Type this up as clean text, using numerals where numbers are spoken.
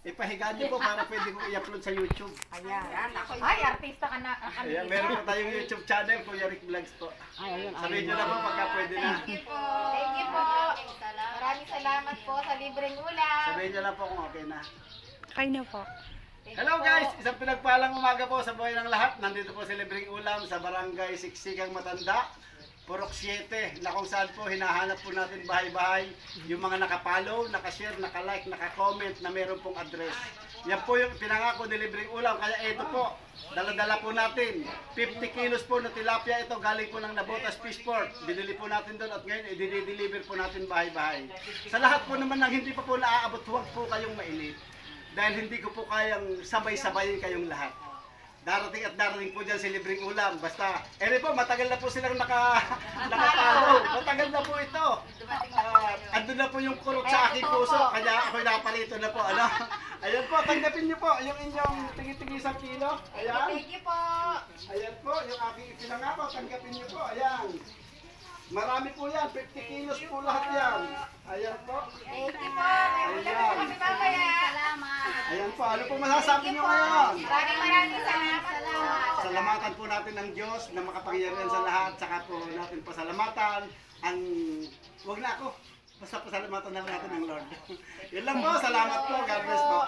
Ipahigaan niyo po para pwede kong i-upload sa YouTube. Ayan. Ay, artista ka na. Ayan, meron po tayong YouTube channel, Kuya Rick Vlogs po. Sabihin niyo na po pagka pwede na. Thank you po. Thank you po. Maraming salamat po sa libreng ulam. Sabihin niyo na po kung okay na. Kayo na po. Hello guys! Isang pinagpalang umaga po sa buhay ng lahat. Nandito po si Libreng Ulam sa Barangay Siksigang Matanda, Purok 7, na kung saan po hinahanap po natin bahay-bahay yung mga nakapollow, nakashare, nakalike, nakakomment na meron pong address. Yan po yung pinangako ni Libreng Ulam. Kaya ito po, dala-dala po natin. 50 kilos po na tilapia ito galing po ng Nabotas Fishport. Binili po natin doon at ngayon i-deliver po natin bahay-bahay. Sa lahat po naman ng hindi pa po naaabot, huwag po kayong mainit. Dahil hindi ko po kayang sabay-sabayin kayong lahat. Darating at darating po dyan si Libreng Ulam. Basta, po, matagal na po silang nakapalo. Matagal na po ito. Andun na po yung kurot sa aking puso. Kaya ako'y naparito na po. Ano? Ayan po, tanggapin niyo po yung inyong tigi-tigi isang kilo. Ayan. Thank you po. Ayan po, yung aking ipinangako. Tanggapin niyo po. Ayan. Marami po yan. 50 kilos po lahat yan. Ayan po. Thank you po. May ulam po kami mamaya. Salamat. Ayan po, ano po masasabi niyo ngayon? Maraming salamat. Salamatan po natin ng Diyos na makapangyarihan sa lahat. Saka po natin pasalamatan ang... Huwag na ako. Basta pasalamatan na natin ng Lord. Yun lang po. Salamat po. God bless po.